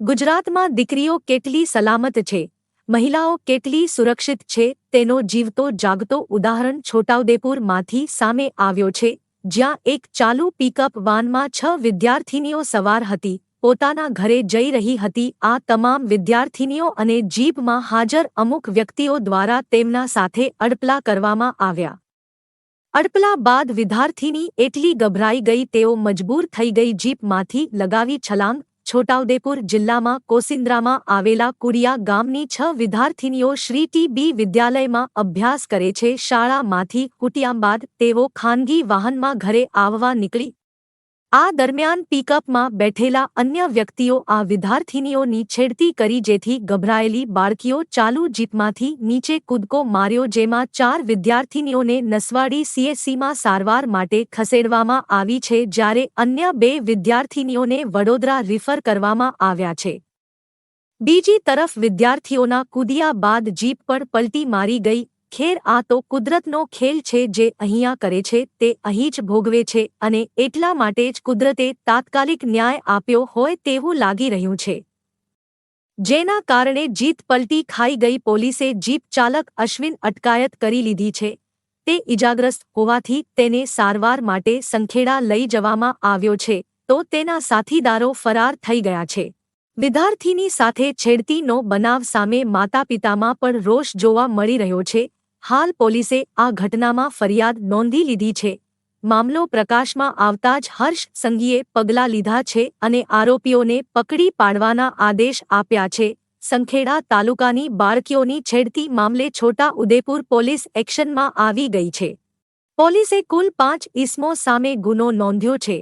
ગુજરાતમાં દીકરીઓ કેટલી સલામત છે, મહિલાઓ કેટલી સુરક્ષિત છે તેનો જીવતો જાગતો ઉદાહરણ છોટાઉદેપુરમાંથી સામે આવ્યો છે, જ્યાં એક ચાલુ પિકઅપ વાનમાં 6 વિદ્યાર્થિનીઓ સવાર હતી, પોતાના ઘરે જઈ રહી હતી। આ તમામ વિદ્યાર્થિનીઓ અને જીપમાં હાજર અમુક વ્યક્તિઓ દ્વારા તેમના સાથે અડપલા કરવામાં આવ્યા। અડપલા બાદ વિદ્યાર્થિની એટલી ગભરાઈ ગઈ તેઓ મજબૂર થઈ ગઈ જીપમાંથી લગાવી છલાંગ। છોટાઉદેપુર જિલ્લામાં કોસિન્દ્રામાં આવેલા કુડિયા ગામની 6 વિદ્યાર્થિનીઓ શ્રી ટી.બી. વિદ્યાલયમાં અભ્યાસ કરે છે। શાળામાંથી છૂટ્યા બાદ તેઓ ખાનગી વાહનમાં ઘરે આવવા નીકળી। આ દરમિયાન પિકઅપમાં બેઠેલા અન્ય વ્યક્તિઓ આ વિદ્યાર્થિનીઓની છેડતી કરી, જેથી ગભરાયેલી બાળકીઓ ચાલુ જીપમાંથી નીચે કૂદકો માર્યો, જેમાં 4 વિદ્યાર્થિનીઓને નસવાડી સીએચસીમાં સારવાર માટે ખસેડવામાં આવી છે, જ્યારે અન્ય 2 વિદ્યાર્થિનીઓને વડોદરા રિફર કરવામાં આવ્યા છે। બીજી તરફ વિદ્યાર્થીઓના કૂદ્યા બાદ જીપ પણ પલટી મારી ગઈ। ખેર, આ તો કુદરતનો ખેલ છે, જે અહીંયા કરે છે તે અહીં જ ભોગવે છે, અને એટલા માટે જ કુદરતે તાત્કાલિક ન્યાય આપ્યો હોય તેવું લાગી રહ્યું છે, જેના કારણે જીપ પલટી ખાઈ ગઈ। પોલીસે જીપ ચાલક અશ્વિન અટકાયત કરી લીધી છે। તે ઇજાગ્રસ્ત હોવાથી તેને સારવાર માટે સંખેડા લઈ જવામાં આવ્યો છે, તો તેના સાથીદારો ફરાર થઈ ગયા છે। વિદ્યાર્થીની સાથે છેડતીનો બનાવ સામે માતાપિતામાં પણ રોષ જોવા મળી રહ્યો છે। હાલ પોલીસે આ ઘટનામાં ફરિયાદ નોંધી લીધી છે। મામલો પ્રકાશમાં આવતા જ હર્ષ સંઘવીએ પગલાં લીધા છે અને આરોપીઓને પકડી પાડવાના આદેશ આપ્યા છે। સંખેડા તાલુકાની બાળકીઓની છેડતી મામલે છોટા ઉદેપુર પોલીસ એક્શનમાં આવી ગઈ છે। પોલીસે કુલ 5 ઇસમો સામે ગુનો નોંધ્યો છે।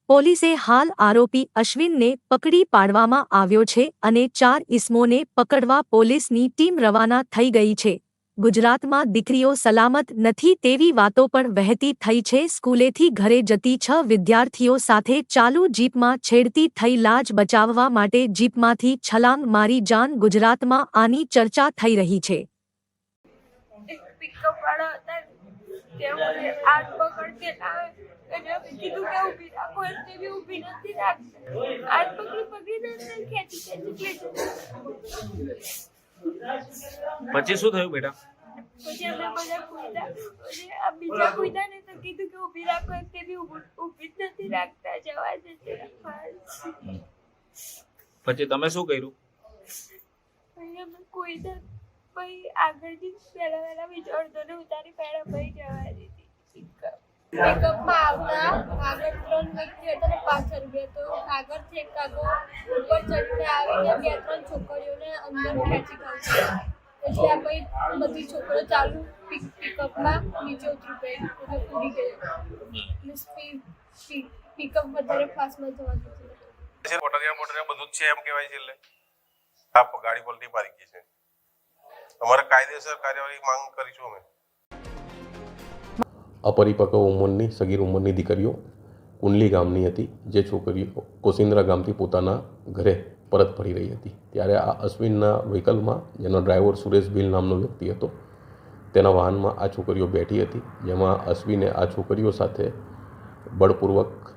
પોલીસે હાલ આરોપી અશ્વિનને પકડી પાડવામાં આવ્યો છે અને 4 ઇસમોને પકડવા પોલીસની ટીમ રવાના થઈ ગઈ છે। ગુજરાતમાં દીકરીઓ સલામત નથી તેવી વાતો પણ વહેતી થઈ છે। સ્કૂલેથી ઘરે જતી 6 વિદ્યાર્થીઓ સાથે ચાલુ જીપમાં છેડતી થઈ। લાજ બચાવવા માટે જીપમાંથી છલાંગ મારી જાન। ગુજરાતમાં આની ચર્ચા થઈ રહી છે। પછી શું થયું બેટા? પછી અમે બધા કૂદ્યા, પછી આ બીજા કૂદ્યા ને તો કીધું કે ઊભી રાખો, તે બી ઊભી જ નથી રાખતા, જવા દે છે। પછી તમે શું કર્યું? પછી અમે કૂદ્યા, પછી આગળથી પહેલા વિચારતો ને ઉતારી પહેલા પછી જવા દીધી। પિકઅપમાં આવતા આગળ 3 વ્યક્તિ હતા ને પાછળ 2, તો આગળથી એક કાકો ઉપર ચડીને આવીને 2-3 છોકરીઓને અંદર ખેંચી કાઢી। એટલે આ પછી બધી છોકરીઓ ચાલુ પિકઅપમાં નીચે ઉતરી ગઈ, એટલે કૂદી ગઈ। પિકઅપ વધારે ફાસ્ટમાં જવા દીધું। મોટરિયા બધું જ છે એમ કહેવાય છે। એટલે આ ગાડી પલટી મારી ગઈ છે। અમારે કાયદેસર કાર્યવાહી માંગ કરીશું અમે। અપરિપક્વ ઉંમરની સગીર ઉંમરની દીકરીઓ કુંડલી ગામની હતી, જે છોકરીઓ કોસિન્દ્રા ગામથી પોતાના ઘરે પરત ફરી રહી હતી, ત્યારે આ અશ્વિનના વ્હીકલમાં, જેનો ડ્રાઈવર સુરેશ ભીલ નામનો વ્યક્તિ હતો, તેના વાહનમાં આ છોકરીઓ બેઠી હતી, જેમાં અશ્વિને આ છોકરીઓ સાથે બળપૂર્વક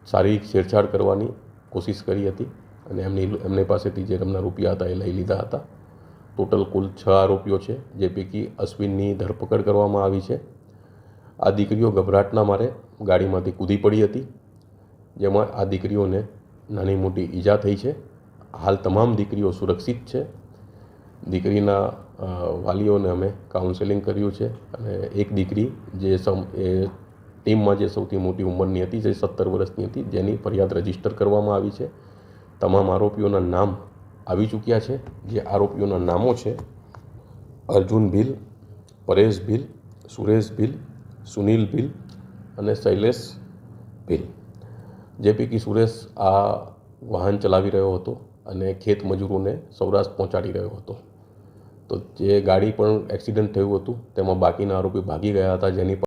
શારીરિક છેડછાડ કરવાની કોશિશ કરી હતી અને એમની પાસેથી જે એમના રૂપિયા હતા એ લઈ લીધા હતા। ટોટલ કુલ 6 આરોપીઓ છે, જે પૈકી અશ્વિનની ધરપકડ કરવામાં આવી છે। આ દીકરીઓ ગભરાટના મારે ગાડીમાંથી કૂદી પડી હતી, જેમાં આ દીકરીઓને નાની મોટી ઈજા થઈ છે। હાલ તમામ દીકરીઓ સુરક્ષિત છે। દીકરીના વાલીઓને અમે કાઉન્સેલિંગ કર્યું છે અને એક દીકરી જે ટીમમાં જે સૌથી મોટી ઉંમરની હતી, જે 17 વર્ષની હતી, જેની ફરિયાદ રજીસ્ટર કરવામાં આવી છે। તમામ આરોપીઓના નામ આવી ચૂક્યા છે। જે આરોપીઓના નામો છે અર્જુન ભીલ, પરેશ ભીલ, સુરેશ ભીલ, સુનિલ ભીલ અને શૈલેષ ભીલ। જે પૈકી સુરેશ આ વાહન ચલાવી રહ્યો હતો અને ખેત મજૂરોને સૌરાષ્ટ્ર પહોંચાડી રહ્યો હતો। તો જે ગાડી પણ એક્સિડન્ટ થયું હતું તેમાં બાકીના આરોપી ભાગી ગયા હતા, જેની